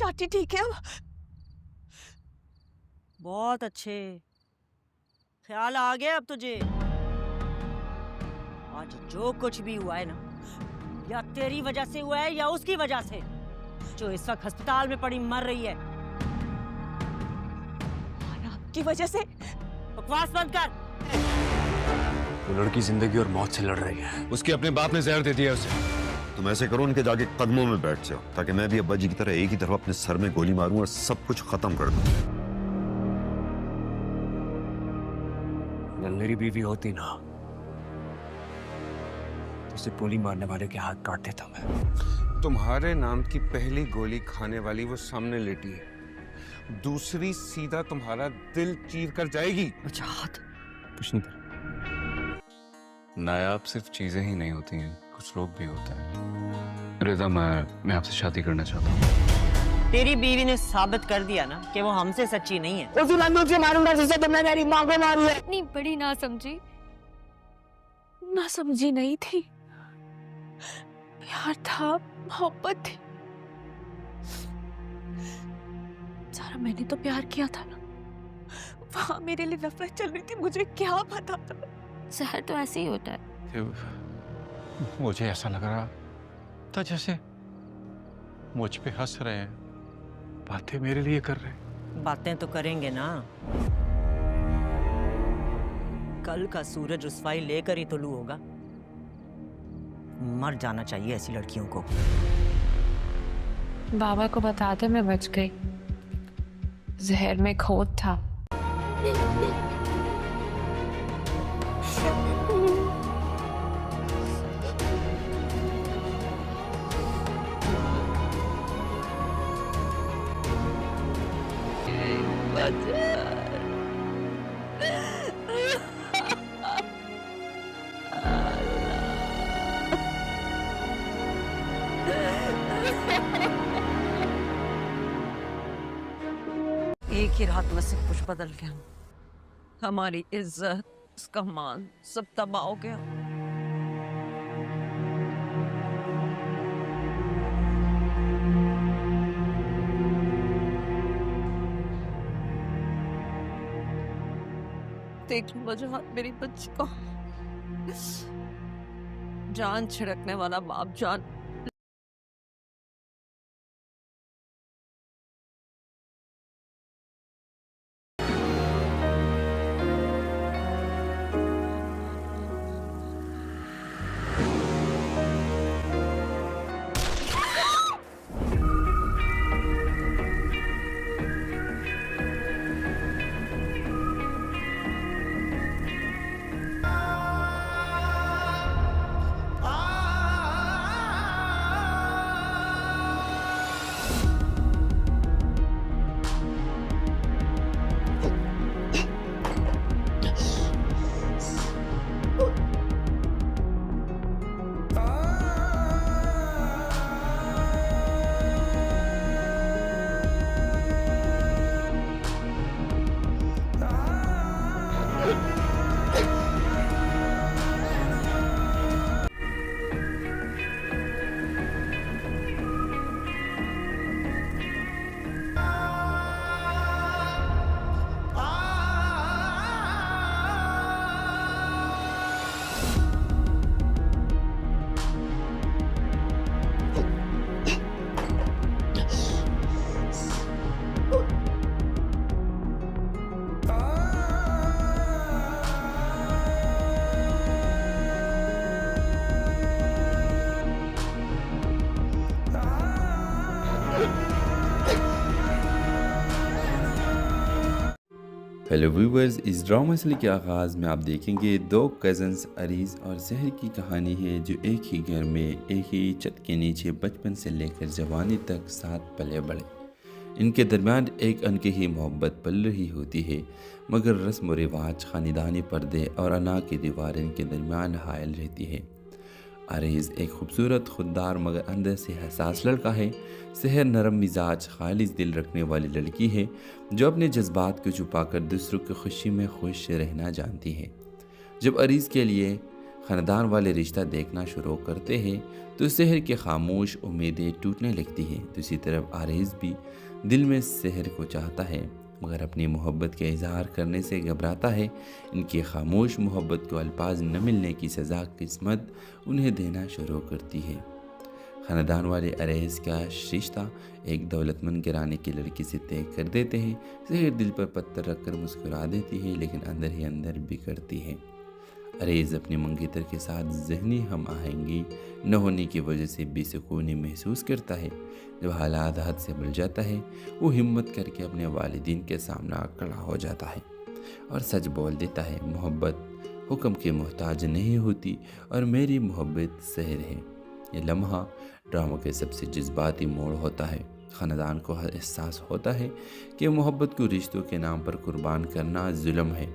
चाची ठीक है अब? बहुत अच्छे, ख्याल आ गया अब तुझे। आज जो कुछ भी हुआ है ना, या तेरी वजह से हुआ है या उसकी वजह से, जो इस वक्त अस्पताल में पड़ी मर रही है। और आपकी वजह से? बकवास बंद कर। वो लड़की जिंदगी और मौत से लड़ रही है। उसके अपने बाप ने जहर दे दिया उसे। तुम ऐसे करो, उनके जाके कदमों में बैठ जाओ, ताकि मैं भी अब्बा जी की तरह एक ही तरफ अपने सर में गोली मारूं और सब कुछ खत्म कर दूं। अगर मेरी बीवी होती ना, तो उसे गोली मारने वाले के हाथ काट देता मैं। तुम्हारे नाम की पहली गोली खाने वाली वो सामने लेटी है, दूसरी सीधा तुम्हारा दिल चीर कर जाएगी। चाहत कुछ नहीं कर। नायाब सिर्फ चीजें ही नहीं होती हैं, कुछ लोग भी होते हैं। रिदा, मैं आपसे शादी करना चाहता हूँ। तेरी बीवी ने साबित कर दिया ना कि वो हमसे सच्ची नहीं है। उस बंदूक से मारूंगा जिससे तुमने मेरी माँ को मारी है। इतनी बड़ी ना समझी नहीं थी, प्यार था, मोहब्बत थी। सारा मैंने तो प्यार किया था ना, वहां मेरे लिए नफरत चल रही थी। मुझे क्या पता था। जहर तो ऐसे ही होता है। मुझे ऐसा लग रहा था जैसे मुझ पे हंस रहे हैं, बातें मेरे लिए कर रहे हैं। बातें तो करेंगे ना, कल का सूरज रुसवाई लेकर ही तुलू होगा। मर जाना चाहिए ऐसी लड़कियों को। बाबा को बताते मैं बच गई, जहर में खोट था। एक ही रात में सब कुछ बदल गया। हमारी इज्जत, उसका मान, सब तबाह हो गया। देख लो वजह मेरी बच्ची को, जान छिड़कने वाला बाप जान। हेलो व्यूवर्स, इस ड्रामा सीरीज के आगाज़ में आप देखेंगे दो कज़न्स अरीज़ और ज़हर की कहानी है, जो एक ही घर में एक ही छत के नीचे बचपन से लेकर जवानी तक साथ पले बढ़े। इनके दरमियान एक अनकही मोहब्बत पल रही होती है, मगर रस्म व रिवाज, ख़ानदानी पर्दे और अना की दीवार इनके दरमियान हायल रहती है। अरीज़ एक खूबसूरत, खुददार मगर अंदर से हसास लड़का है। सहर नरम मिजाज, खालिस दिल रखने वाली लड़की है, जो अपने जज्बात को छुपाकर दूसरों की खुशी में खुश रहना जानती है। जब अरीज़ के लिए خاندان والے رشتہ دیکھنا شروع کرتے ہیں تو سحر کی خاموش امیدیں ٹوٹنے لگتی ہیں۔ دوسری طرف عارض بھی دل میں سحر کو چاہتا ہے مگر اپنی محبت کے اظہار کرنے سے گھبراتا ہے۔ ان کی خاموش محبت کو الفاظ نہ ملنے کی سزا قسمت انہیں دینا شروع کرتی ہے۔ خاندان والے عریض کا رشتہ ایک دولت مند گھرانے کی لڑکی سے طے کر دیتے ہیں۔ سحر دل پر پتھر رکھ کر مسکرا دیتی ہے لیکن اندر ہی اندر بگڑتی ہے۔ عریض اپنی منگیتر کے ساتھ ذہنی ہم آہنگی نہ ہونے کی وجہ سے بے سکونی محسوس کرتا ہے۔ جب حالات حد سے بڑھ جاتا ہے وہ ہمت کر کے اپنے والدین کے سامنے کھڑا ہو جاتا ہے اور سچ بول دیتا ہے، محبت حکم کے محتاج نہیں ہوتی اور میری محبت سحر ہے۔ یہ لمحہ ڈرامہ کے سب سے جذباتی موڑ ہوتا ہے۔ خاندان کو احساس ہوتا ہے کہ محبت کو رشتوں کے نام پر قربان کرنا ظلم ہے۔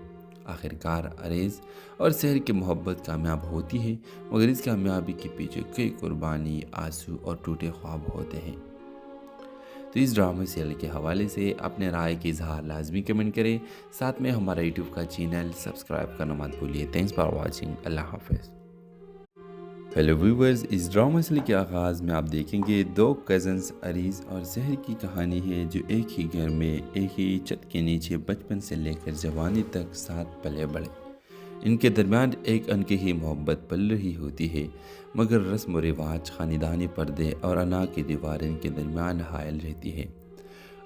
آخرکار عریض اور سحر کی محبت کامیاب ہوتی ہے مگر اس کامیابی کے پیچھے کئی قربانی، آنسو اور ٹوٹے خواب ہوتے ہیں۔ تو اس ڈرامے سیریل کے حوالے سے اپنے رائے کی اظہار لازمی کمنٹ کریں، ساتھ میں ہمارا یوٹیوب کا چینل سبسکرائب کرنا مت بھولیے۔ Thanks for watching. اللہ حافظ۔ ہیلو ویورز، اس ڈرامہ سیریل کے آغاز میں آپ دیکھیں گے دو کزنز عریض اور سحر کی کہانی ہے جو ایک ہی گھر میں ایک ہی چھت کے نیچے بچپن سے لے کر جوانی تک ساتھ پلے بڑھے۔ ان کے درمیان ایک انکہی محبت پل رہی ہوتی ہے مگر رسم و رواج، خاندانی پردے اور انا کی دیواریں ان کے درمیان حائل رہتی ہے۔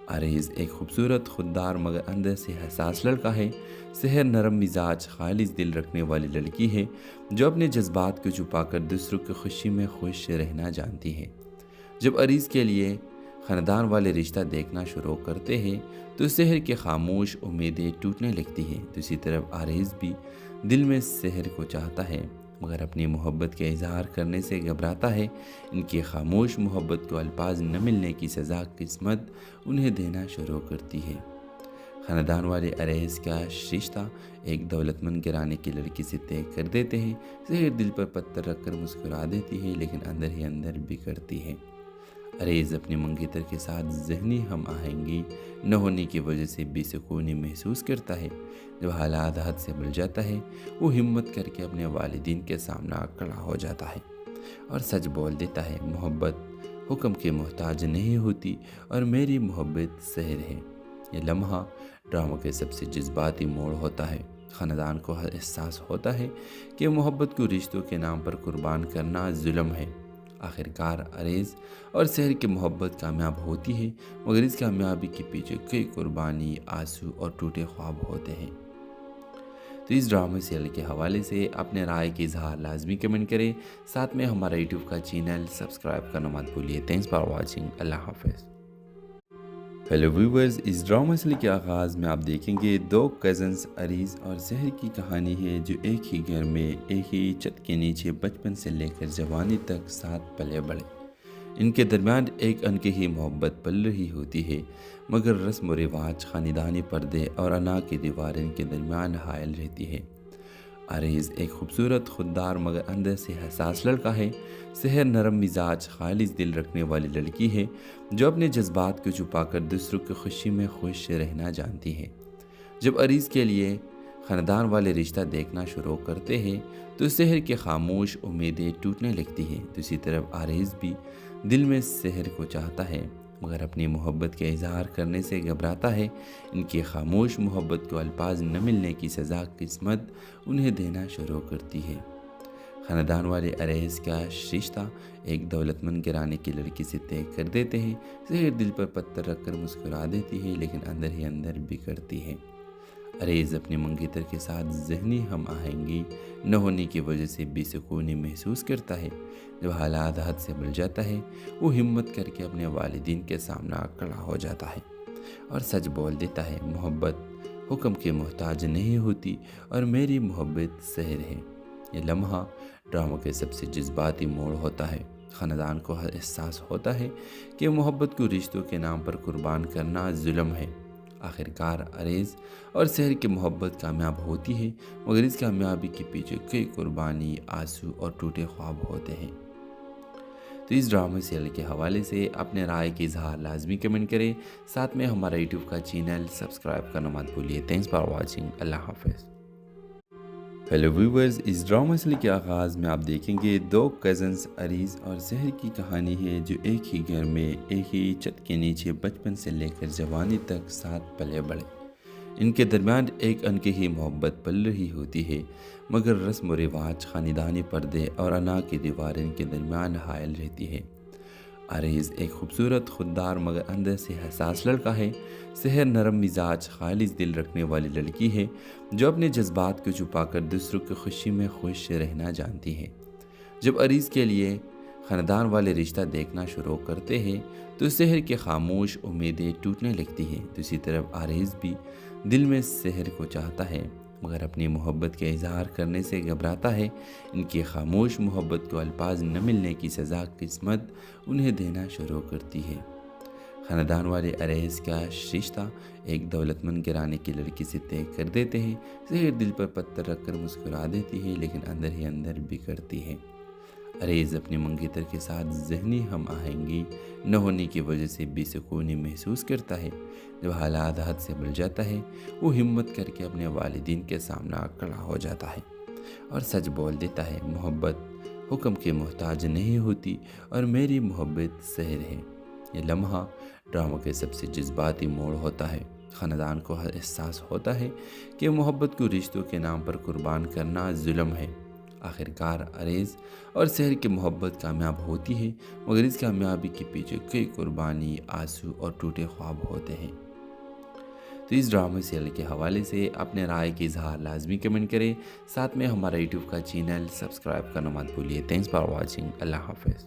عریض ایک خوبصورت، خوددار مگر اندر سے حساس لڑکا ہے۔ سحر نرم مزاج، خالص دل رکھنے والی لڑکی ہے جو اپنے جذبات کو چھپا کر دوسروں کی خوشی میں خوش رہنا جانتی ہے۔ جب عریض کے لیے خاندان والے رشتہ دیکھنا شروع کرتے ہیں تو سحر کی خاموش امیدیں ٹوٹنے لگتی ہیں۔ دوسری طرف عریض بھی دل میں سحر کو چاہتا ہے مگر اپنی محبت کے اظہار کرنے سے گھبراتا ہے۔ ان کی خاموش محبت کو الفاظ نہ ملنے کی سزا قسمت انہیں دینا شروع کرتی ہے۔ خاندان والے عریض کا رشتہ ایک دولت مند گھرانے کی لڑکی سے طے کر دیتے ہیں۔ سحر دل پر پتھر رکھ کر مسکرا دیتی ہے لیکن اندر ہی اندر بگڑتی ہے۔ عریض اپنی منگیتر کے ساتھ ذہنی ہم آہنگی نہ ہونے کی وجہ سے بے سکونی محسوس کرتا ہے۔ جب حالات حد سے بڑھ جاتا ہے وہ ہمت کر کے اپنے والدین کے سامنے کھڑا ہو جاتا ہے اور سچ بول دیتا ہے، محبت حکم کے محتاج نہیں ہوتی اور میری محبت سحر ہے۔ یہ لمحہ ڈرامہ کے سب سے جذباتی موڑ ہوتا ہے۔ خاندان کو احساس ہوتا ہے کہ محبت کو رشتوں کے نام پر قربان کرنا ظلم ہے۔ آخرکار عریض اور سحر کی محبت کامیاب ہوتی ہے مگر اس کامیابی کے پیچھے کئی قربانی، آنسو اور ٹوٹے خواب ہوتے ہیں۔ تو اس ڈرامے سیریل کے حوالے سے اپنے رائے کی اظہار لازمی کمنٹ کریں، ساتھ میں ہمارا یوٹیوب کا چینل سبسکرائب کرنا مت بھولیے۔ Thanks for watching. اللہ حافظ۔ ہیلو ویورز، اس ڈرامہ سیریل کے آغاز میں آپ دیکھیں گے دو کزنز عریض اور سحر کی کہانی ہے جو ایک ہی گھر میں ایک ہی چھت کے نیچے بچپن سے لے کر جوانی تک ساتھ پلے بڑھے۔ ان کے درمیان ایک انکہی محبت پل رہی ہوتی ہے مگر رسم و رواج، خاندانی پردے اور انا کی دیواریں ان کے درمیان حائل رہتی ہے۔ عریض ایک خوبصورت، خوددار مگر اندر سے حساس لڑکا ہے۔ سحر نرم مزاج، خالص دل رکھنے والی لڑکی ہے جو اپنے جذبات کو چھپا کر دوسروں کی خوشی میں خوش رہنا جانتی ہے۔ جب عریض کے لیے خاندان والے رشتہ دیکھنا شروع کرتے ہیں تو سحر کی خاموش امیدیں ٹوٹنے لگتی ہیں۔ دوسری طرف عریض بھی دل میں سحر کو چاہتا ہے مگر اپنی محبت کے اظہار کرنے سے گھبراتا ہے۔ ان کی خاموش محبت کو الفاظ نہ ملنے کی سزا قسمت انہیں دینا شروع کرتی ہے۔ خاندان والے عریض کا رشتہ ایک دولت مند گھرانے کی لڑکی سے طے کر دیتے ہیں۔ سحر دل پر پتھر رکھ کر مسکرا دیتی ہے لیکن اندر ہی اندر بگڑتی ہے۔ عریض اپنی منگیتر کے ساتھ ذہنی ہم آہنگی نہ ہونے کی وجہ سے بے سکونی محسوس کرتا ہے۔ جب حالات حد سے بڑھ جاتا ہے وہ ہمت کر کے اپنے والدین کے سامنے کھڑا ہو جاتا ہے اور سچ بول دیتا ہے، محبت حکم کے محتاج نہیں ہوتی اور میری محبت سحر ہے۔ یہ لمحہ ڈرامہ کے سب سے جذباتی موڑ ہوتا ہے۔ خاندان کو احساس ہوتا ہے کہ محبت کو رشتوں کے نام پر قربان کرنا ظلم ہے۔ آخرکار عریض اور سحر کی محبت کامیاب ہوتی ہے مگر اس کامیابی کے پیچھے کئی قربانی، آنسو اور ٹوٹے خواب ہوتے ہیں۔ تو اس ڈرامے سیریل کے حوالے سے اپنے رائے کی اظہار لازمی کمنٹ کریں، ساتھ میں ہمارا یوٹیوب کا چینل سبسکرائب کرنا مت بھولیے۔ Thanks for watching. اللہ حافظ۔ हेलो व्यूवर्स, इस ड्रामा सीरीज के आगाज़ में आप देखेंगे दो कज़न्स अरीज़ और जहर की कहानी है जो एक ही घर में एक ही छत के नीचे बचपन से लेकर जवानी तक साथ पले बड़े। इनके दरमियान एक अनकही मोहब्बत पल रही होती है, मगर रस्म व रिवाज, ख़ानदानी पर्दे और अना की दीवारें इनके दरमियान हायल रहती है। अरीज़ एक खूबसूरत, खुददार मगर अंदर से हसास लड़का है। सहर नरम मिजाज, खालिस दिल रखने वाली लड़की है जो अपने जज्बात को छुपाकर दूसरों की खुशी में खुश रहना जानती है। जब अरीज़ के लिए ख़ानदान वाले रिश्ता देखना शुरू करते हैं तो सहर की खामोश उम्मीदें टूटने लगती हैं। दूसरी तरफ अरीज़ भी दिल में सहर को चाहता है मगर अपनी मोहब्बत के इजहार करने से घबराता है। इनकी खामोश मोहब्बत को अल्फाज न मिलने की सज़ा किस्मत उन्हें देना शुरू करती है। ख़ानदान वाले अरैज़ का रिश्ता एक दौलतमंद घराने की लड़की से तय कर देते हैं। सहर दिल पर पत्थर रखकर मुस्कुरा देती है लेकिन अंदर ही अंदर बिगड़ती है। अरैज़ अपने मंगेतर के साथ ज़हनी हम आहंगी न होने की वजह से बेसुकूनी महसूस करता है। जब हालात हद से बढ़ जाता है वो हिम्मत करके अपने वालिदीन के सामने खड़ा हो जाता है और सच बोल देता है, मोहब्बत हुक्म के मोहताज नहीं होती और मेरी मोहब्बत सहर है। ये लम्हा ड्रामा के सबसे जज्बाती मोड़ होता है। ख़ानदान को एहसास होता है कि मोहब्बत को रिश्तों के नाम पर कुर्बान करना जुल्म है। आखिरकार अरैज़ और सहर की मोहब्बत कामयाब होती है मगर इस कामयाबी के पीछे कई कुर्बानी, आंसू और टूटे ख्वाब होते हैं। तो इस ड्रामा सीरियल के हवाले से अपने राय की इजहार लाजमी कमेंट करें। साथ में हमारा यूट्यूब का चैनल सब्सक्राइब करना मत भूलिए। Thanks for watching. अल्लाह हाफ़िज़।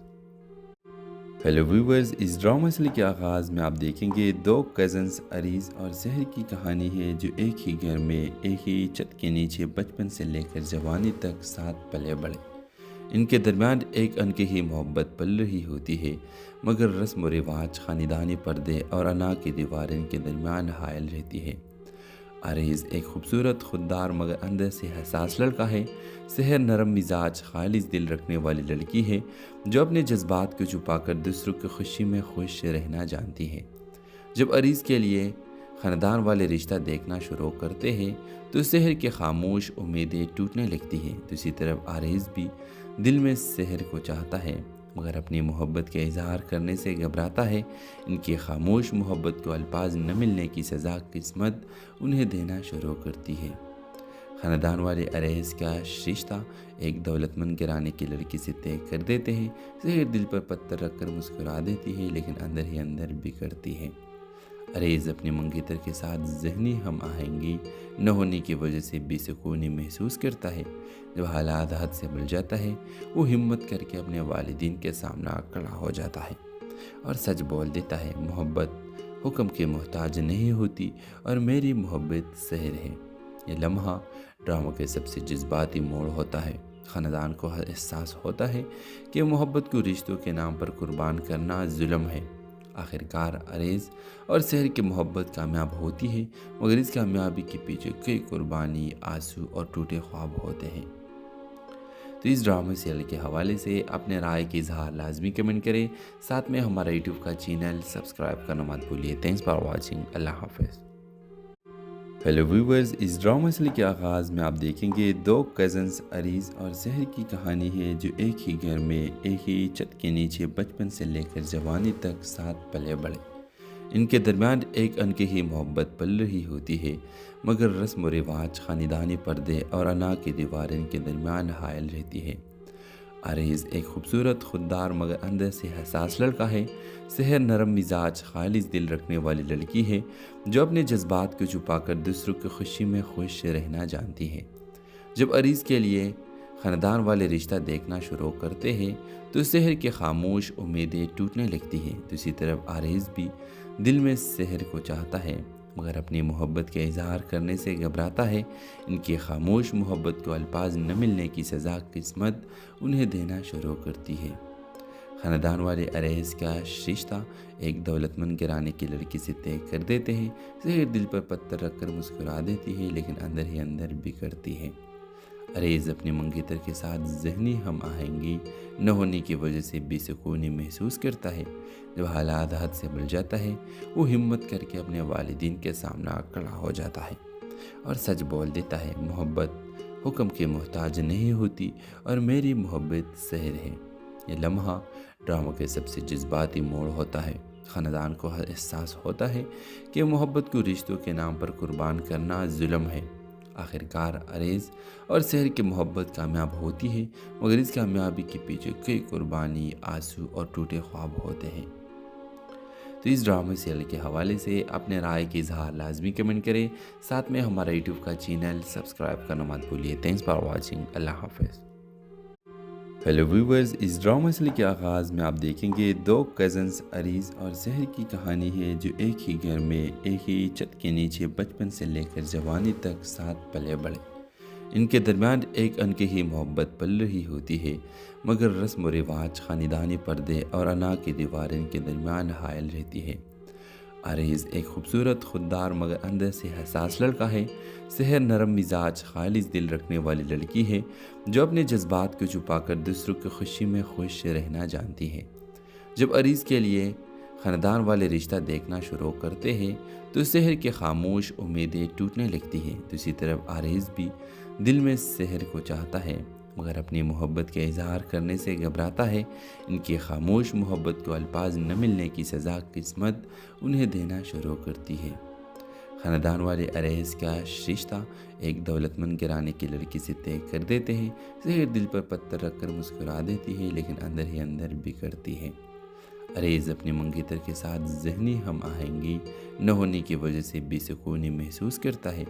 हेलो व्यूवर्स, इस ड्रामा सीरीज के आगाज़ में आप देखेंगे दो कज़न्स अरीज़ और जहर की कहानी है जो एक ही घर में एक ही छत के नीचे बचपन से लेकर जवानी तक साथ पले बड़े। इनके दरमियान एक अनकही मोहब्बत पल रही होती है मगर रस्म व रिवाज, ख़ानदानी पर्दे और अना की दीवारें इनके दरमियान हायल रहती है। अरैज़ एक खूबसूरत, खुददार मगर अंदर से हसास लड़का है। सहर नरम मिजाज, खालिस दिल रखने वाली लड़की है जो अपने जज्बात को छुपाकर दूसरों की खुशी में खुश रहना जानती है। जब अरैज़ के लिए ख़ानदान वाले रिश्ता देखना शुरू करते हैं तो सहर की खामोश उम्मीदें टूटने लगती हैं। दूसरी तरफ अरैज़ भी दिल में सहर को चाहता है मगर अपनी मोहब्बत के इजहार करने से घबराता है। इनकी खामोश मोहब्बत को अल्फाज न मिलने की सज़ा किस्मत उन्हें देना शुरू करती है। ख़ानदान वाले अरैज़ का रिश्ता एक दौलतमंद घराने की लड़की से तय कर देते हैं। सहर दिल पर पत्थर रखकर मुस्कुरा देती है लेकिन अंदर ही अंदर बिगड़ती है। अरैज़ अपने मंगेतर के साथ ज़हनी हम आहंगी न होने की वजह से बेसुकूनी महसूस करता है। जब हालात हद से बढ़ जाता है वो हिम्मत करके अपने वालिदीन के सामने खड़ा हो जाता है और सच बोल देता है, मोहब्बत हुक्म के मोहताज नहीं होती और मेरी मोहब्बत सहर है। ये लम्हा ड्रामा के सबसे जज्बाती मोड़ होता है। ख़ानदान को एहसास होता है कि मोहब्बत हुक्म के मोहताज नहीं होती और मेरी मोहब्बत सहर है। ये लम्हा ड्रामा के सबसे जज्बाती मोड़ होता है। ख़ानदान को एहसास होता है कि मोहब्बत को रिश्तों के नाम पर कुर्बान करना जुल्म है। आखिरकार अरैज़ और सहर की मोहब्बत कामयाब होती है मगर इस कामयाबी के पीछे कई कुर्बानी, आंसू और टूटे ख्वाब होते हैं। तो इस ड्रामा सीरियल के हवाले से अपने राय की इजहार लाजमी कमेंट करें। साथ में हमारा यूट्यूब का चैनल सब्सक्राइब करना मत भूलिए। Thanks for watching. अल्लाह हाफ़िज़। हेलो व्यूवर्स, इस ड्रामा सीरीज के आगाज़ में आप देखेंगे दो कज़न्स अरीज़ और जहर की कहानी है जो एक ही घर में एक ही छत के नीचे बचपन से लेकर जवानी तक साथ पले बड़े। इनके दरमियान एक अनकही मोहब्बत पल रही होती है मगर रस्म व रिवाज, ख़ानदानी पर्दे और अना की दीवारें इनके दरमियान हायल रहती है। अरैज़ एक खूबसूरत, खुददार मगर अंदर से हसास लड़का है। सहर नरम मिजाज, खालिस दिल रखने वाली लड़की है जो अपने जज्बात को छुपाकर दूसरों की खुशी में खुश रहना जानती है। जब अरैज़ के लिए ख़ानदान वाले रिश्ता देखना शुरू करते हैं तो सहर की खामोश उम्मीदें टूटने लगती हैं। दूसरी तरफ अरैज़ भी दिल में सहर को चाहता है मगर अपनी मोहब्बत के इजहार करने से घबराता है। इनकी खामोश मोहब्बत को अल्फाज न मिलने की सज़ा किस्मत उन्हें देना शुरू करती है। ख़ानदान वाले अरैज़ का रिश्ता एक दौलतमंद घराने की लड़की से तय कर देते हैं। सहर दिल पर पत्थर रखकर मुस्कुरा देती है लेकिन अंदर ही अंदर बिगड़ती है। अरैज़ अपने मंगेतर के साथ ज़हनी हम आहंगी न होने की वजह से बेसुकूनी महसूस करता है। जब हालात हद से बढ़ जाता है वो हिम्मत करके अपने वालिदीन के सामने खड़ा हो जाता है और सच बोल देता है, मोहब्बत हुक्म के मोहताज नहीं होती और मेरी मोहब्बत सहर है। ये लम्हा ड्रामा के सबसे जज्बाती मोड़ होता है। ख़ानदान को एहसास होता है कि मोहब्बत को रिश्तों के नाम पर कुर्बान करना जुल्म है। आखिरकार अरेज और सहर की मोहब्बत कामयाब होती है, मगर इस कामयाबी के पीछे कई कुर्बानी, आंसू और टूटे ख्वाब होते हैं। तो इस ड्रामा सीरियल के हवाले से अपने राय की इजहार लाजमी कमेंट करें। साथ में हमारा यूट्यूब का चैनल सब्सक्राइब करना मत भूलिए। Thanks for watching. अल्लाह हाफ़िज़। हेलो व्यूवर्स, इस ड्रामा सीरियल के आगाज़ में आप देखेंगे दो कज़न्स अरीज़ और सहर की कहानी है जो एक ही घर में एक ही छत के नीचे बचपन से लेकर जवानी तक साथ पले बढ़े। इनके दरमियान एक अनके ही मोहब्बत पल रही होती है, मगर रस्म व रिवाज, ख़ानदानी पर्दे और अना की दीवारें इनके दरमियान हायल रहती है। अरीज़ एक खूबसूरत, खुददार मगर अंदर से हसास लड़का है। सहर नरम मिजाज, खालिस दिल रखने वाली लड़की है जो अपने जज्बात को छुपाकर दूसरों की खुशी में खुश रहना जानती है। जब अरीज़ के लिए ख़ानदान वाले रिश्ता देखना शुरू करते हैं तो सहर की खामोश उम्मीदें टूटने लगती हैं। दूसरी तरफ अरीज़ भी दिल में सहर को चाहता है, मगर अपनी मोहब्बत के इजहार करने से घबराता है। इनकी खामोश मोहब्बत को अल्फाज न मिलने की सज़ा किस्मत उन्हें देना शुरू करती है। ख़ानदान वाले अरेज का रिश्ता एक दौलतमंद घराने की लड़की से तय कर देते हैं। सहर दिल पर पत्थर रखकर मुस्कुरा देती है, लेकिन अंदर ही अंदर बिगड़ती है। अरेज अपने मंगेतर के साथ ज़हनी हम आहंगी न होने की वजह से बेसुकूनी महसूस करता है।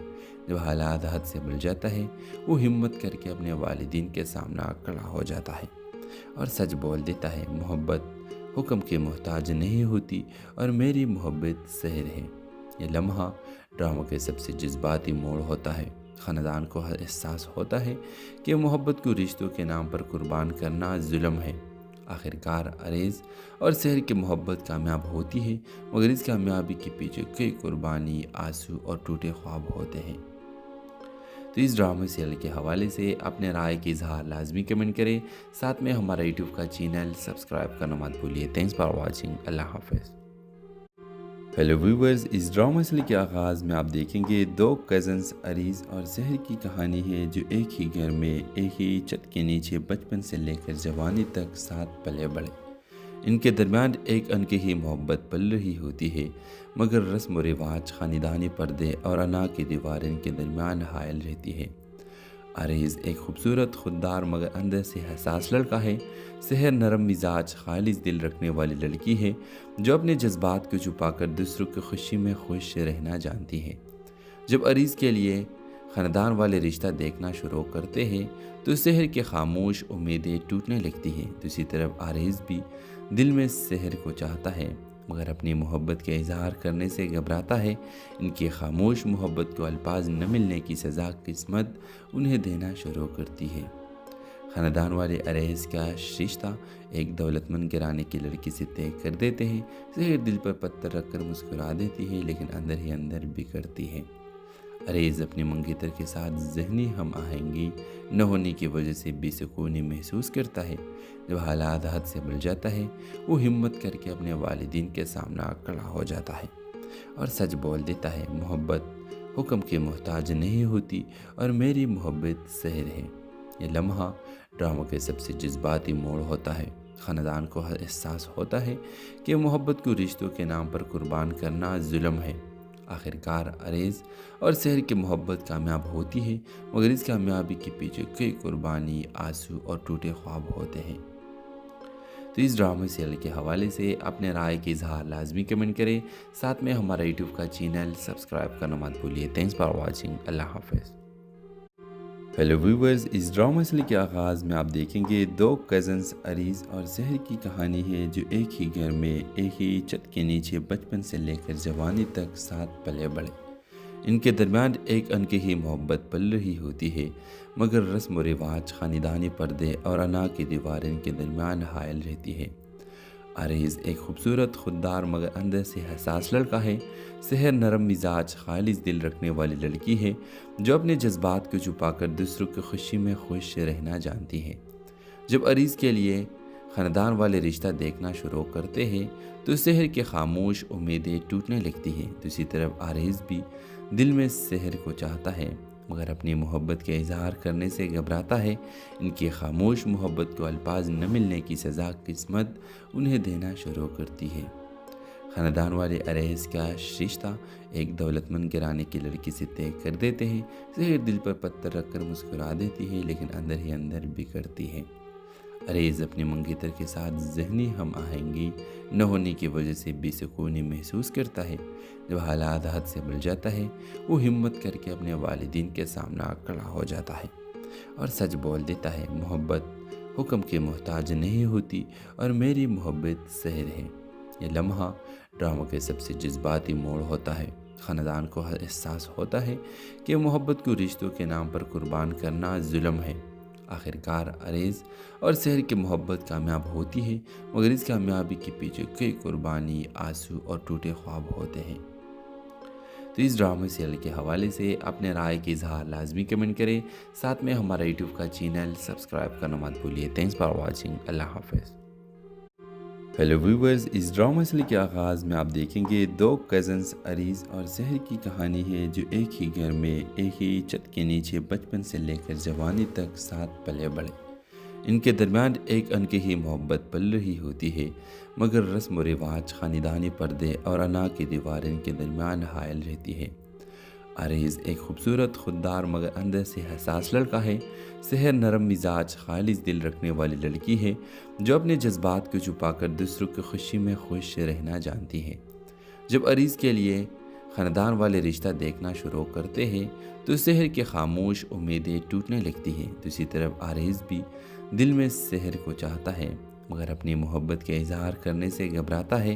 जब हालात हद से बढ़ जाता है, वो हिम्मत करके अपने वालिदीन के सामने खड़ा हो जाता है और सच बोल देता है, मोहब्बत हुक्म के मोहताज नहीं होती और मेरी मोहब्बत सहर है। ये लम्हा ड्रामा के सबसे जज्बाती मोड़ होता है। ख़ानदान को एहसास होता है कि मोहब्बत को रिश्तों के नाम पर कुर्बान करना जुल्म है। आखिरकार अरेज और सहर की मोहब्बत कामयाब होती है, मगर इस कामयाबी के पीछे कई कुर्बानी, आंसू और टूटे ख्वाब होते हैं। तो इस ड्रामा सीरियल के हवाले से अपने राय की इजहार लाजमी कमेंट करें। साथ में हमारा यूट्यूब का चैनल सब्सक्राइब करना मत भूलिए। Thanks for watching. अल्लाह हाफ़िज़। हेलो व्यूवर्स, इस ड्रामा सीरियल के आगाज़ में आप देखेंगे दो कज़न्स अरीज़ और सहर की कहानी है जो एक ही घर में एक ही छत के नीचे बचपन से लेकर जवानी तक साथ पले बढ़े। इनके दरमियान एक अनके ही मोहब्बत पल रही होती है, मगर रस्म व रिवाज, ख़ानदानी पर्दे और अना की दीवारें इनके दरमियान हायल रहती है। अरीज़ एक खूबसूरत, खुददार मगर अंदर से हसास लड़का है। सहर नरम मिजाज, खालिस दिल रखने वाली लड़की है जो अपने जज्बात को छुपाकर दूसरों की खुशी में खुश रहना जानती है। जब अरीज़ के लिए ख़ानदान वाले रिश्ता देखना शुरू करते हैं तो सहर की खामोश उम्मीदें टूटने लगती हैं। दूसरी तरफ अरीज़ भी दिल में सहर को चाहता है, मगर अपनी मोहब्बत के इजहार करने से घबराता है। इनकी खामोश मोहब्बत को अल्फाज न मिलने की सज़ा किस्मत उन्हें देना शुरू करती है। ख़ानदान वाले अरेज का रिश्ता एक दौलतमंद घराने की लड़की से तय कर देते हैं। सहर दिल पर पत्थर रखकर मुस्कुरा देती है, लेकिन अंदर ही अंदर बिगड़ती है। अरेज अपने मंगेतर के साथ ज़हनी हम आहंगी न होने की वजह से बेसुकूनी महसूस करता है। जब हालात हद से बढ़ जाता है, वो हिम्मत करके अपने वालिदीन के सामने खड़ा हो जाता है और सच बोल देता है, मोहब्बत हुक्म के मोहताज नहीं होती और मेरी मोहब्बत सहर है। ये लम्हा ड्रामा के सबसे जज्बाती मोड़ होता है। ख़ानदान को एहसास होता है कि मोहब्बत को रिश्तों के नाम पर कुर्बान करना जुल्म है। आखिरकार अरेज और सहर की मोहब्बत कामयाब होती है, मगर इस कामयाबी के पीछे कई कुर्बानी, आंसू और टूटे ख्वाब होते हैं। तो इस ड्रामा सीरियल के हवाले से अपने राय की इजहार लाजमी कमेंट करें। साथ में हमारा यूट्यूब का चैनल सब्सक्राइब करना मत भूलिए। Thanks for watching. अल्लाह हाफ़िज़। हेलो व्यूवर्स, इस ड्रामा सीरियल के आगाज़ में आप देखेंगे दो कज़न्स अरीज़ और सहर की कहानी है जो एक ही घर में एक ही छत के नीचे बचपन से लेकर जवानी तक साथ पले बढ़े। इनके दरमियान एक अनके ही मोहब्बत पल रही होती है, मगर रस्म व रिवाज, ख़ानदानी पर्दे और अना की दीवारें इनके दरमियान हायल रहती है। अरीज़ एक खूबसूरत, खुददार मगर अंदर से हसास लड़का है। सहर नरम मिजाज, खालिस दिल रखने वाली लड़की है जो अपने जज्बात को छुपाकर दूसरों की खुशी में खुश रहना जानती है। जब अरीज़ के लिए ख़ानदान वाले रिश्ता देखना शुरू करते हैं तो सहर की खामोश उम्मीदें टूटने लगती हैं। दूसरी तरफ अरीज़ भी दिल में सहर को चाहता है, मगर अपनी मोहब्बत के इजहार करने से घबराता है। इनकी खामोश मोहब्बत को अल्फाज न मिलने की सज़ा किस्मत उन्हें देना शुरू करती है। ख़ानदान वाले अरैज़ का रिश्ता एक दौलतमंद घराने की लड़की से तय कर देते हैं। ज़हर दिल पर पत्थर रखकर मुस्कुरा देती है, लेकिन अंदर ही अंदर बिगड़ती है। अरैज़ अपनी मंगेतर के साथ ज़हनी हम आहंगी न होने की वजह से बेसुकूनी महसूस करता है। जब हालात हद से बढ़ जाता है, वो हिम्मत करके अपने वालिदीन के सामने खड़ा हो जाता है और सच बोल देता है, मोहब्बत हुक्म के मोहताज नहीं होती और मेरी मोहब्बत सहर है। ये लम्हा ड्रामा के सबसे जज्बाती मोड़ होता है। ख़ानदान को एहसास होता है कि मोहब्बत को रिश्तों के नाम पर कुर्बान करना जुल्म है। आखिरकार अरैज़ और सहर की मोहब्बत कामयाब होती है, मगर इस कामयाबी के पीछे कई कुर्बानी, आंसू और टूटे ख्वाब होते हैं। तो इस ड्रामा सीरियल के हवाले से अपने राय की इजहार लाजमी कमेंट करें। साथ में हमारा यूट्यूब का चैनल सब्सक्राइब करना मत भूलिए। Thanks for watching. अल्लाह हाफ़िज़। हेलो व्यूवर्स, इस ड्रामा सीरियल के आगाज़ में आप देखेंगे दो कज़न्स अरीज़ और सहर की कहानी है, जो एक ही घर में एक ही छत के नीचे बचपन से लेकर जवानी तक साथ पले बढ़े। इनके दरमियान एक अनकही मोहब्बत पल रही होती है, मगर रस्म व रिवाज, ख़ानदानी पर्दे और अना की दीवारें इनके दरमियान हायल रहती है। अरैज़ एक खूबसूरत, खुददार मगर अंदर से हसास लड़का है। सहर नरम मिजाज, खालिस दिल रखने वाली लड़की है, जो अपने जज्बात को छुपाकर दूसरों की खुशी में खुश रहना जानती है। जब अरैज़ के लिए ख़ानदान वाले रिश्ता देखना शुरू करते हैं, तो सहर की खामोश उम्मीदें टूटने लगती हैं। दूसरी तरफ अरैज़ भी दिल में सहर को चाहता है, मगर अपनी मोहब्बत के इजहार करने से घबराता है।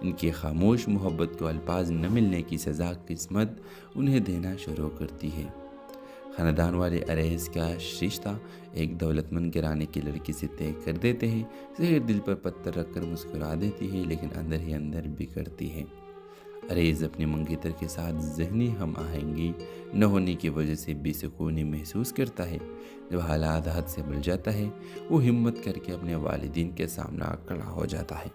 इनकी खामोश मोहब्बत को अल्फाज न मिलने की सज़ा किस्मत उन्हें देना शुरू करती है। ख़ानदान वाले अरैज़ का रिश्ता एक दौलतमंद घराने की लड़की से तय कर देते हैं। ज़हर दिल पर पत्थर रखकर मुस्कुरा देती है, लेकिन अंदर ही अंदर बिगड़ती है। अरैज़ अपनी मंगेतर के साथ ज़हनी हम आहंगी न होने की वजह से बेसुकूनी महसूस करता है। जब हालात हद से बढ़ जाता है, वो हिम्मत करके अपने वालिदीन के सामने खड़ा हो जाता है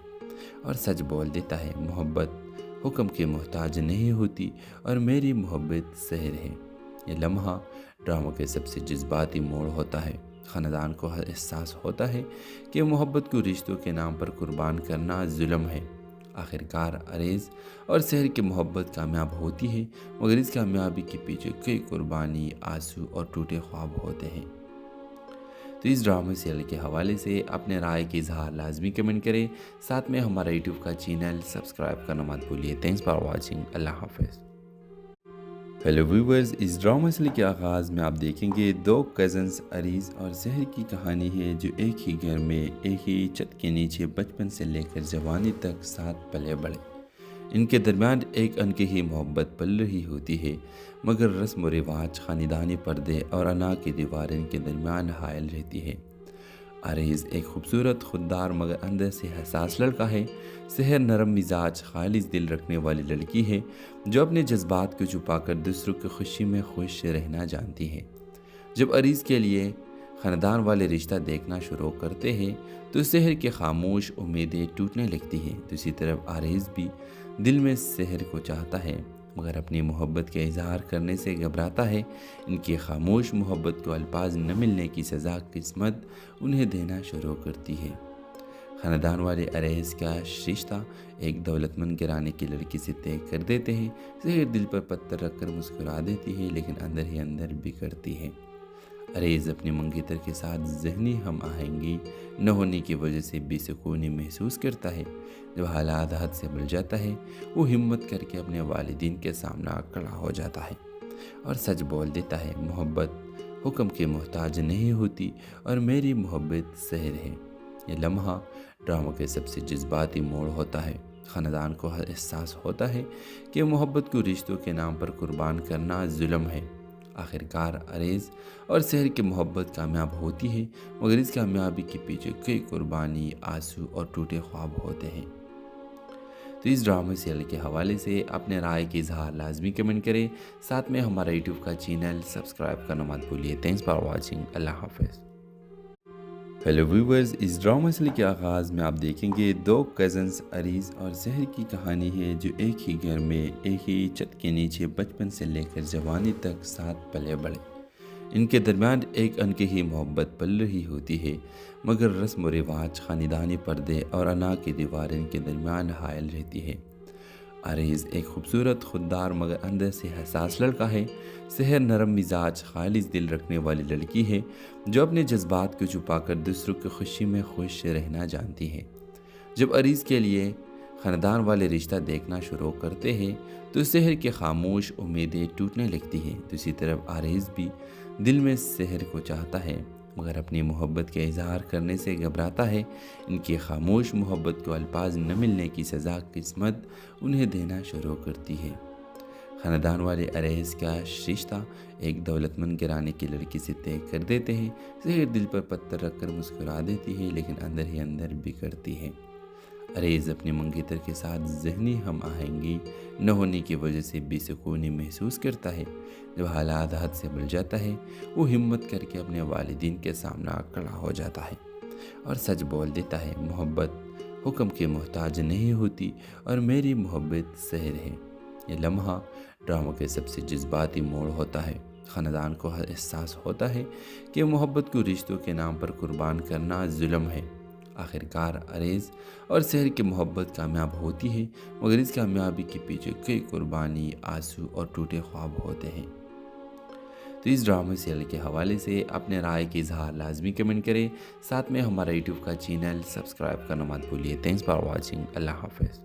और सच बोल देता है, मोहब्बत हुक्म के मोहताज नहीं होती और मेरी मोहब्बत सहर है। ये लम्हा ड्रामा के सबसे जज्बाती मोड़ होता है। ख़ानदान को एहसास होता है कि मोहब्बत को रिश्तों के नाम पर कुर्बान करना जुल्म है। आखिरकार अरैज़ और सहर की मोहब्बत कामयाब होती है, मगर इस कामयाबी के पीछे कई कुर्बानी, आंसू और टूटे ख्वाब होते हैं। तो इस ड्रामा सीरियल के हवाले से अपने राय की इजहार लाजमी कमेंट करें। साथ में हमारा यूट्यूब का चैनल सब्सक्राइब करना मत भूलिए। Thanks for watching. अल्लाह हाफ़िज़। हेलो व्यूवर्स, इस ड्रामा सीरियल के आगाज़ में आप देखेंगे दो कज़न्स अरीज़ और सहर की कहानी है, जो एक ही घर में एक ही छत के नीचे बचपन से लेकर जवानी तक साथ पले बढ़े। इनके दरमियान एक अनकही मोहब्बत पल रही होती है, मगर रस्म व रिवाज, ख़ानदानी पर्दे और अना की दीवारें इनके दरमियान हायल रहती है। अरैज़ एक खूबसूरत, खुददार मगर अंदर से हसास लड़का है। सहर नरम मिजाज, खालिस दिल रखने वाली लड़की है, जो अपने जज्बात को छुपाकर दूसरों की खुशी में खुश रहना जानती है। जब अरैज़ के लिए ख़ानदान वाले रिश्ता देखना शुरू करते हैं, तो सहर की खामोश उम्मीदें टूटने लगती हैं। दूसरी तरफ अरैज़ भी दिल में सहर को चाहता है, मगर अपनी मोहब्बत के इजहार करने से घबराता है। इनकी खामोश मोहब्बत को अल्फाज न मिलने की सज़ा किस्मत उन्हें देना शुरू करती है। ख़ानदान वाले अरैज़ का रिश्ता एक दौलतमंद घराने की लड़की से तय कर देते हैं। ज़हर दिल पर पत्थर रखकर मुस्कुरा देती है, लेकिन अंदर ही अंदर बिगड़ती है। अरैज़ अपनी मंगेतर के साथ ज़हनी हम आहंगी न होने की वजह से बेसुकूनी महसूस करता है। जब हालात हद से बढ़ जाता है, वो हिम्मत करके अपने वालिदीन के सामने खड़ा हो जाता है और सच बोल देता है, मोहब्बत हुक्म के मोहताज नहीं होती और मेरी मोहब्बत सहर है। ये लम्हा ड्रामा के सबसे जज्बाती मोड़ होता है। ख़ानदान को एहसास होता है कि मोहब्बत को रिश्तों के नाम पर कुर्बान करना जुल्म है। आखिरकार अरैज़ और सहर की मोहब्बत कामयाब होती है, मगर इस कामयाबी के पीछे कई कुर्बानी, आंसू और टूटे ख्वाब होते हैं। तो इस ड्रामा सीरियल के हवाले से अपने राय की इजहार लाजमी कमेंट करें। साथ में हमारा यूट्यूब का चैनल सब्सक्राइब करना मत भूलिए। Thanks for watching. अल्लाह हाफ़िज़। हेलो व्यूवर्स, इस ड्रामा सीरियल के आगाज़ में आप देखेंगे दो कज़न्स अरीज़ और ज़हर की कहानी है जो एक ही घर में एक ही छत के नीचे बचपन से लेकर जवानी तक साथ पले बढ़े। इनके दरमियान एक अनकही मोहब्बत पल रही होती है, मगर रस्म व रिवाज, ख़ानदानी पर्दे और अना की दीवार इनके दरमियान हायल रहती है। अरीज़ एक खूबसूरत, खुददार मगर अंदर से हसास लड़का है। सहर नरम मिजाज, खालिस दिल रखने वाली लड़की है जो अपने जज्बात को छुपाकर दूसरों की खुशी में खुश रहना जानती है। जब अरीज़ के लिए ख़ानदान वाले रिश्ता देखना शुरू करते हैं तो सहर की खामोश उम्मीदें टूटने लगती हैं। दूसरी तरफ अरीज़ भी दिल में सहर को चाहता है मगर अपनी मोहब्बत के इजहार करने से घबराता है। इनकी खामोश मोहब्बत को अल्फाज न मिलने की सज़ा किस्मत उन्हें देना शुरू करती है। ख़ानदान वाले अरैज़ का रिश्ता एक दौलतमंद घराने की लड़की से तय कर देते हैं। सहर दिल पर पत्थर रखकर मुस्कुरा देती है लेकिन अंदर ही अंदर बिगड़ती है। अरैज़ अपने मंगेतर के साथ ज़हनी हम आहंगी न होने की वजह से बेसुकूनी महसूस करता है। जब हालात हद से बढ़ जाता है वो हिम्मत करके अपने वालिदीन के सामने खड़ा हो जाता है और सच बोल देता है, मोहब्बत हुक्म के मोहताज नहीं होती और मेरी मोहब्बत सहर है। ये लम्हा ड्रामा के सबसे जज्बाती मोड़ होता है। ख़ानदान को एहसास होता है कि मोहब्बत को रिश्तों के नाम पर कुर्बान करना जुल्म है। आखिरकार अरैज़ और सहर की मोहब्बत कामयाब होती है मगर इस कामयाबी के पीछे कई कुर्बानी, आंसू और टूटे ख्वाब होते हैं। तो इस ड्रामा सीरियल के हवाले से अपने राय की इजहार लाजमी कमेंट करें। साथ में हमारा यूट्यूब का चैनल सब्सक्राइब करना मत भूलिए। Thanks for watching. अल्लाह हाफ़िज़।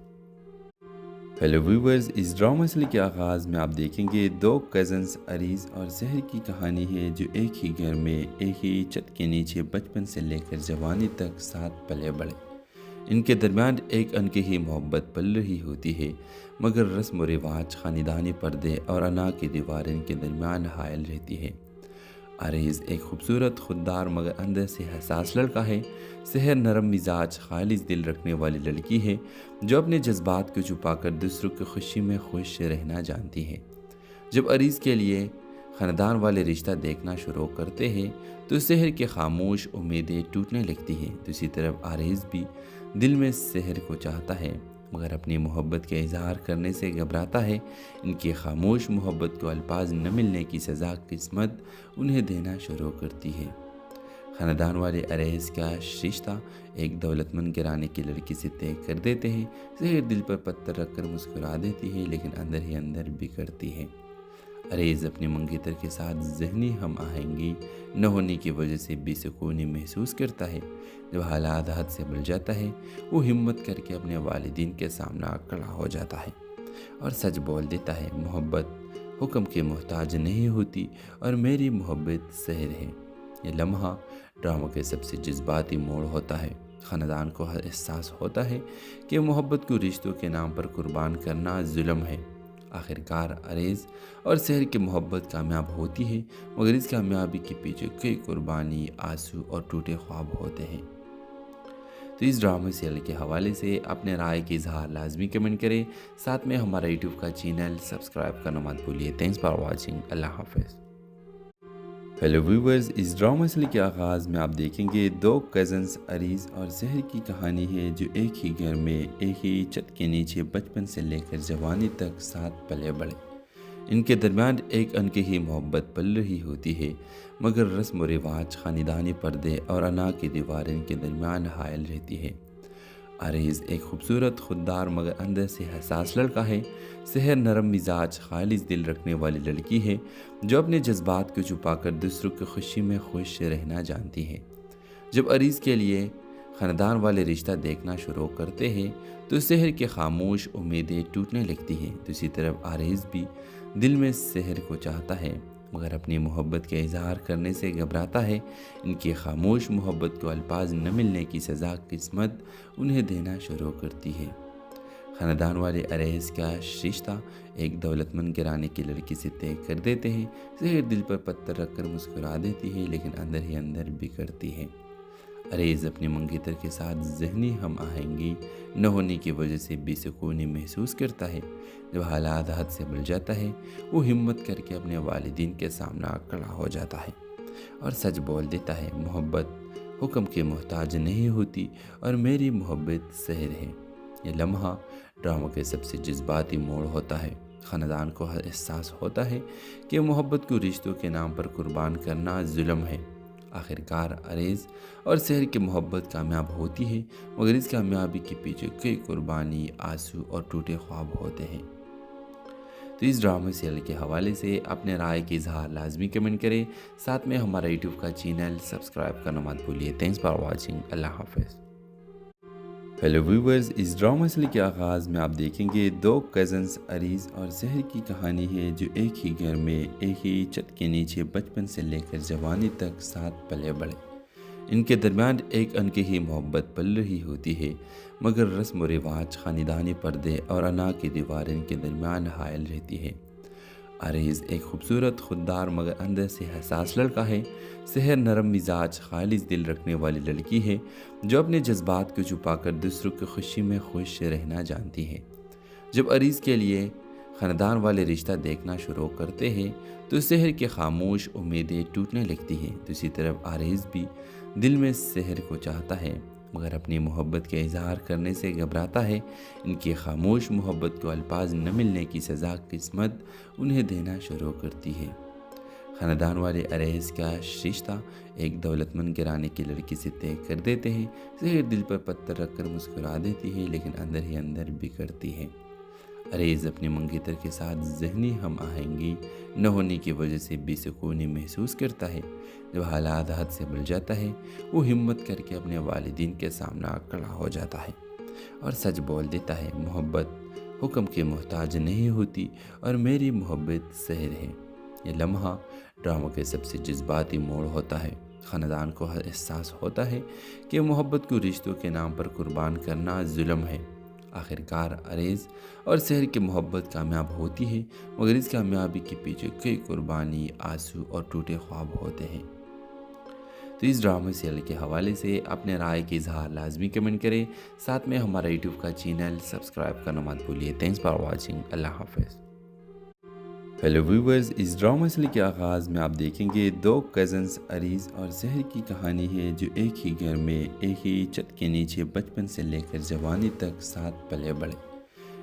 हेलो व्यूवर्स, इस ड्रामा सीरियल के आगाज़ में आप देखेंगे दो कज़न्स अरीज़ और ज़हर की कहानी है जो एक ही घर में एक ही छत के नीचे बचपन से लेकर जवानी तक साथ पले बढ़े। इनके दरमियान एक अनकही मोहब्बत पल रही होती है मगर रस्म व रिवाज, ख़ानदानी पर्दे और अना की दीवार इनके दरमियान हायल रहती है। अरैज़ एक खूबसूरत, खुददार मगर अंदर से हसास लड़का है। सहर नरम मिजाज, खालिस दिल रखने वाली लड़की है जो अपने जज्बात को छुपाकर दूसरों की खुशी में खुश रहना जानती है। जब अरीज़ के लिए ख़ानदान वाले रिश्ता देखना शुरू करते हैं तो सहर की खामोश उम्मीदें टूटने लगती हैं। दूसरी तरफ अरैज़ भी दिल में सहर को चाहता है मगर अपनी मोहब्बत के इजहार करने से घबराता है। इनकी खामोश मोहब्बत को अल्फाज न मिलने की सज़ा किस्मत उन्हें देना शुरू करती है। ख़ानदान वाले अरैज़ का रिश्ता एक दौलतमंद घराने की लड़की से तय कर देते हैं। सहर दिल पर पत्थर रखकर मुस्कुरा देती है लेकिन अंदर ही अंदर बिगड़ती है। अरैज़ अपने मंगेतर के साथ ज़हनी हम आहंगी न होने की वजह से बेसुकूनी महसूस करता है। जब हालात हद से बढ़ जाता है वो हिम्मत करके अपने वालिदीन के सामने खड़ा हो जाता है और सच बोल देता है, मोहब्बत हुक्म के मोहताज नहीं होती और मेरी मोहब्बत सहर है। ये लम्हा ड्रामा के सबसे जज्बाती मोड़ होता है। ख़ानदान को एहसास होता है कि मोहब्बत को रिश्तों के नाम पर कुर्बान करना जुल्म है। आखिरकार अरैज़ और सहर की मोहब्बत कामयाब होती है मगर इस कामयाबी के पीछे कई कुर्बानी, आंसू और टूटे ख्वाब होते हैं। तो इस ड्रामा सीरियल के हवाले से अपने राय की इजहार लाजमी कमेंट करें। साथ में हमारा यूट्यूब का चैनल सब्सक्राइब करना मत भूलिए। Thanks for watching. अल्लाह हाफ़िज़। हेलो व्यूवर्स, इस ड्रामा सीरियल के आगाज़ में आप देखेंगे दो कज़न्स अरीज़ और ज़हर की कहानी है जो एक ही घर में एक ही छत के नीचे बचपन से लेकर जवानी तक साथ पले बढ़े। इनके दरमियान एक अनकही मोहब्बत पल रही होती है मगर रस्म व रिवाज, ख़ानदानी पर्दे और अना की दीवार इनके दरमियान हायल रहती है। अरैज़ एक खूबसूरत, खुददार मगर अंदर से हसास लड़का है। सहर नरम मिजाज, खालिस दिल रखने वाली लड़की है जो अपने जज्बात को छुपाकर दूसरों की खुशी में खुश रहना जानती है। जब अरैज़ के लिए ख़ानदान वाले रिश्ता देखना शुरू करते हैं तो सहर की खामोश उम्मीदें टूटने लगती हैं। दूसरी तरफ अरैज़ भी दिल में सहर को चाहता है मगर अपनी मोहब्बत के इजहार करने से घबराता है। इनकी खामोश मोहब्बत को अल्फाज न मिलने की सज़ा किस्मत उन्हें देना शुरू करती है। ख़ानदान वाले अरैज़ का रिश्ता एक दौलतमंद घराने की लड़की से तय कर देते हैं। सहर दिल पर पत्थर रखकर मुस्कुरा देती है लेकिन अंदर ही अंदर बिगड़ती है। अरैज़ अपने मंगेतर के साथ ज़हनी हम आहंगी न होने की वजह से बेसुकूनी महसूस करता है। जब हालात हद से बढ़ जाता है वो हिम्मत करके अपने वालिदीन के सामने खड़ा हो जाता है और सच बोल देता है, मोहब्बत हुक्म के मोहताज नहीं होती और मेरी मोहब्बत सहर है। ये लम्हा ड्रामा के सबसे जज्बाती मोड़ होता है। ख़ानदान को एहसास होता है कि मोहब्बत को रिश्तों के नाम पर कुर्बान करना जुल्म है। आखिरकार अरेज और सहर की मोहब्बत कामयाब होती है, मगर इस कामयाबी के पीछे कई कुर्बानी, आंसू और टूटे ख्वाब होते हैं। तो इस ड्रामा सीरियल के हवाले से अपने राय की इजहार लाजमी कमेंट करें। साथ में हमारा यूट्यूब का चैनल सब्सक्राइब करना मत भूलिए। Thanks for watching. अल्लाह हाफिज़। हेलो व्यूवर्स, इस ड्रामा सीरियल के आगाज़ में आप देखेंगे दो कज़न्स अरीज़ और सहर की कहानी है, जो एक ही घर में एक ही छत के नीचे बचपन से लेकर जवानी तक साथ पले बढ़े। इनके दरमियान एक अनकही मोहब्बत पल रही होती है, मगर रस्म व रिवाज, ख़ानदानी पर्दे और अना की दीवार इनके दरमियान हायल रहती है। अरीज़ एक खूबसूरत, खुददार मगर अंदर से हसास लड़का है। सहर नरम मिजाज, खालिस दिल रखने वाली लड़की है, जो अपने जज्बात को छुपाकर दूसरों की खुशी में खुश रहना जानती है। जब अरीज़ के लिए ख़ानदान वाले रिश्ता देखना शुरू करते हैं तो सहर की खामोश उम्मीदें टूटने लगती हैं। दूसरी तरफ अरीज़ भी दिल में सहर को चाहता है, मगर अपनी मोहब्बत के इजहार करने से घबराता है। इनकी खामोश मोहब्बत को अल्फाज न मिलने की सज़ा किस्मत उन्हें देना शुरू करती है। ख़ानदान वाले अरेज का रिश्ता एक दौलतमंद घराने की लड़की से तय कर देते हैं। सहर दिल पर पत्थर रखकर मुस्कुरा देती है, लेकिन अंदर ही अंदर बिगड़ती है। अरेज अपने मंगेतर के साथ ज़हनी हम आहंगी न होने की वजह से बेसुकूनी महसूस करता है। जब हालात हद से बढ़ जाता है, वो हिम्मत करके अपने वालिदीन के सामने खड़ा हो जाता है और सच बोल देता है, मोहब्बत हुक्म के मोहताज नहीं होती और मेरी मोहब्बत सहर है। ये लम्हा ड्रामा के सबसे जज्बाती मोड़ होता है। ख़ानदान को एहसास होता है कि मोहब्बत को रिश्तों के नाम पर कुर्बान करना जुल्म है। आखिरकार अरेज और सहर की मोहब्बत कामयाब होती है, मगर इस कामयाबी के पीछे कई कुर्बानी, आंसू और टूटे ख्वाब होते हैं। तो इस ड्रामा सीरियल के हवाले से अपने राय की इजहार लाजमी कमेंट करें। साथ में हमारा यूट्यूब का चैनल सब्सक्राइब करना मत भूलिए। Thanks for watching. अल्लाह हाफिज़। हेलो व्यूवर्स, इस ड्रामा सीरियल के आगाज़ में आप देखेंगे दो कज़न्स अरीज़ और सहर की कहानी है, जो एक ही घर में एक ही छत के नीचे बचपन से लेकर जवानी तक साथ पले बढ़े।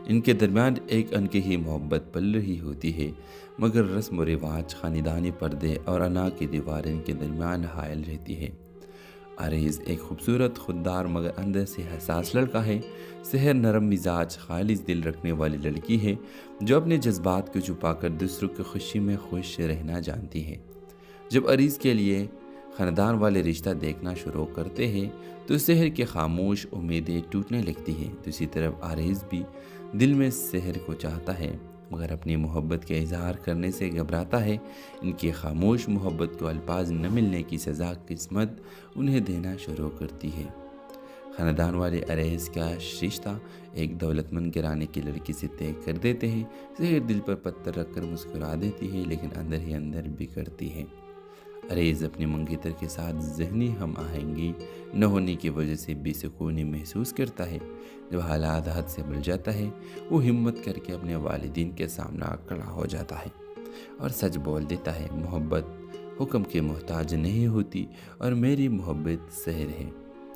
इनके दरमियान एक अनकही मोहब्बत पल रही होती है, मगर रस्म व रिवाज, ख़ानदानी पर्दे और अना की दीवार इनके दरमियान हायल रहती है। अरीज़ एक खूबसूरत, खुददार मगर अंदर से हसास लड़का है। सहर नरम मिजाज, खालिस दिल रखने वाली लड़की है, जो अपने जज्बात को छुपाकर दूसरों की खुशी में खुश रहना जानती है। जब अरीज़ के लिए ख़ानदान वाले रिश्ता देखना शुरू करते हैं तो सहर की खामोश उम्मीदें टूटने लगती हैं। दूसरी तरफ अरीज़ भी दिल में सहर को चाहता है, मगर अपनी मोहब्बत के इजहार करने से घबराता है। इनकी खामोश मोहब्बत को अल्फाज न मिलने की सज़ा किस्मत उन्हें देना शुरू करती है। ख़ानदान वाले अरेज का रिश्ता एक दौलतमंद घराने की लड़की से तय कर देते हैं। सहर दिल पर पत्थर रखकर मुस्कुरा देती है, लेकिन अंदर ही अंदर बिगड़ती है। अरेज अपने मंगेतर के साथ ज़हनी हम आहंगी न होने की वजह से बेसुकूनी महसूस करता है। जब हालात हद से बढ़ जाता है, वो हिम्मत करके अपने वालिदीन के सामने खड़ा हो जाता है और सच बोल देता है, मोहब्बत हुक्म के मोहताज नहीं होती और मेरी मोहब्बत सहर है।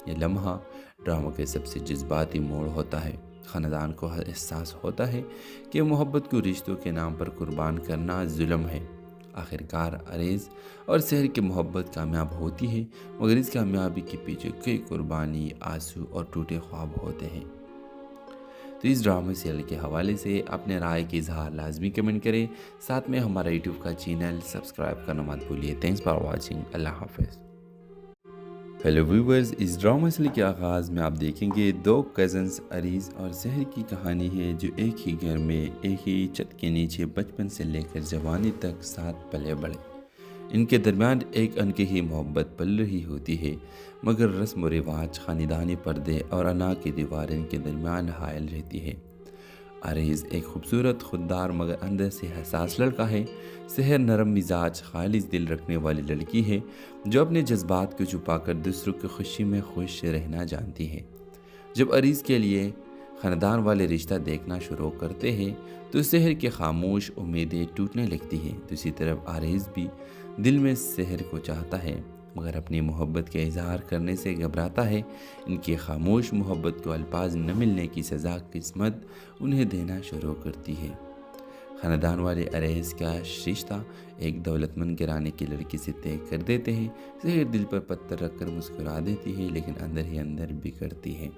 ये लम्हा ड्रामा के सबसे जज्बाती मोड़ होता है। ख़ानदान को एहसास होता है कि मोहब्बत को रिश्तों के नाम पर कुर्बान करना जुल्म है। आखिरकार अरेज और सहर की मोहब्बत कामयाब होती है, मगर इस कामयाबी के पीछे कई कुर्बानी, आंसू और टूटे ख्वाब होते हैं। तो इस ड्रामा सीरियल के हवाले से अपने राय की इजहार लाजमी कमेंट करें। साथ में हमारा यूट्यूब का चैनल सब्सक्राइब करना मत भूलिए। Thanks for watching. अल्लाह हाफिज़। हेलो व्यूवर्स, इस ड्रामा सीरियल के आगाज़ में आप देखेंगे दो कज़न्स अरीज़ और सहर की कहानी है, जो एक ही घर में एक ही छत के नीचे बचपन से लेकर जवानी तक साथ पले बढ़े। इनके दरमियान एक अनकही मोहब्बत पल रही होती है, मगर रस्म व रिवाज, ख़ानदानी पर्दे और अना की दीवार इनके दरमियान हायल रहती है। अरीज़ एक खूबसूरत, खुददार मगर अंदर से हसास लड़का है। सहर नरम मिजाज, खालिस दिल रखने वाली लड़की है, जो अपने जज्बात को छुपाकर दूसरों की खुशी में खुश रहना जानती है। जब अरीज़ के लिए ख़ानदान वाले रिश्ता देखना शुरू करते हैं तो सहर की खामोश उम्मीदें टूटने लगती हैं। दूसरी तरफ अरीज़ भी दिल में सहर को चाहता है, मगर अपनी मोहब्बत के इजहार करने से घबराता है। इनकी खामोश मोहब्बत को अल्फाज न मिलने की सज़ा किस्मत उन्हें देना शुरू करती है। ख़ानदान वाले अरैज़ का रिश्ता एक दौलतमंद घराने की लड़की से तय कर देते हैं। ज़हर दिल पर पत्थर रखकर मुस्कुरा देती है, लेकिन अंदर ही अंदर बिगड़ती है।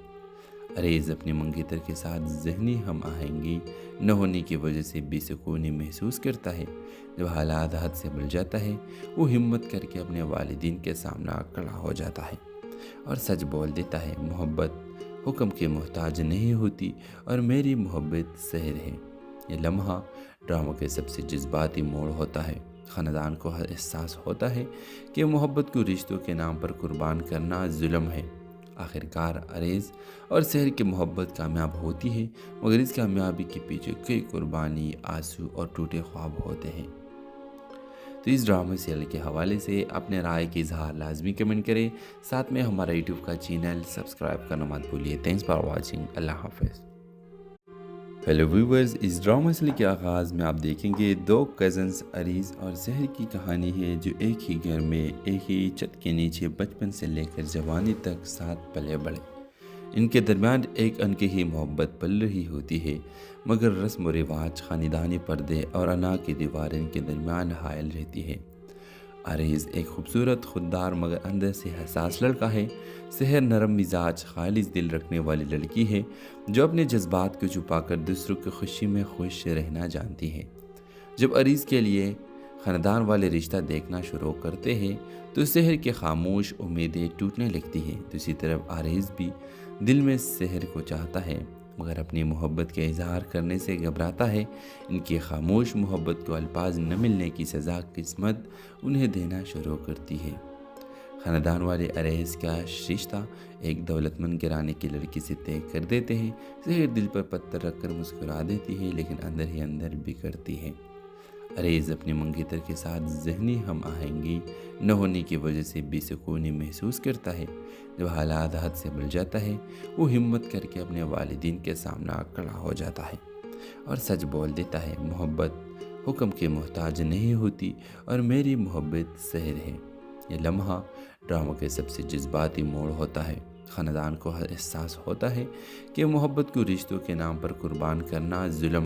अरैज़ अपने मंगेतर के साथ ज़हनी हम आहंगी न होने की वजह से बेसुकूनी महसूस करता है। जब हालात हद से बढ़ जाता है, वो हिम्मत करके अपने वालिदीन के सामने खड़ा हो जाता है और सच बोल देता है, मोहब्बत हुक्म के मोहताज नहीं होती और मेरी मोहब्बत सहर है। ये लम्हा ड्रामा के सबसे जज्बाती मोड़ होता है। ख़ानदान को एहसास होता है कि मोहब्बत को रिश्तों के नाम पर कुर्बान करना जुल्म है। आखिरकार अरैज़ और सहर की मोहब्बत कामयाब होती है, मगर इस कामयाबी के पीछे कई कुर्बानी, आंसू और टूटे ख्वाब होते हैं। तो इस ड्रामा सीरियल के हवाले से अपने राय की इजहार लाजमी कमेंट करें। साथ में हमारा यूट्यूब का चैनल सब्सक्राइब करना मत भूलिए। Thanks for watching. अल्लाह हाफ़िज़। हेलो व्यूवर्स, इस ड्रामा सीरियल के आगाज़ में आप देखेंगे दो कज़न्स अरीज़ और सहर की कहानी है, जो एक ही घर में एक ही छत के नीचे बचपन से लेकर जवानी तक साथ पले बढ़े। इनके दरमियान एक अनकही मोहब्बत पल रही होती है, मगर रस्म व रिवाज, ख़ानदानी पर्दे और अना की दीवारें इनके दरमियान हायल रहती है। अरैज़ एक खूबसूरत, खुददार मगर अंदर से हसास लड़का है। सहर नरम मिजाज, खालिस दिल रखने वाली लड़की है, जो अपने जज्बात को छुपाकर दूसरों की खुशी में खुश रहना जानती है। जब अरैज़ के लिए ख़ानदान वाले रिश्ता देखना शुरू करते हैं, तो सहर की खामोश उम्मीदें टूटने लगती हैं। दूसरी तरफ अरैज़ भी दिल में सहर को चाहता है, मगर अपनी मोहब्बत के इजहार करने से घबराता है। इनकी खामोश मोहब्बत को अल्फाज न मिलने की सज़ा किस्मत उन्हें देना शुरू करती है। ख़ानदान वाले अरैज़ का रिश्ता एक दौलतमंद घराने की लड़की से तय कर देते हैं। ज़हर दिल पर पत्थर रखकर मुस्कुरा देती है, लेकिन अंदर ही अंदर बिगड़ती है। अरैज़ अपने मंगेतर के साथ ज़हनी हम आहंगी न होने की वजह से बेसुकूनी महसूस करता है। जब हालात हद से बढ़ जाता है, वो हिम्मत करके अपने वालिदीन के सामने खड़ा हो जाता है और सच बोल देता है, मोहब्बत हुक्म के मोहताज नहीं होती और मेरी मोहब्बत सहर है। ये लम्हा ड्रामा के सबसे जज्बाती मोड़ होता है। ख़ानदान को एहसास होता है कि मोहब्बत को रिश्तों के नाम पर कुर्बान करना जुल्म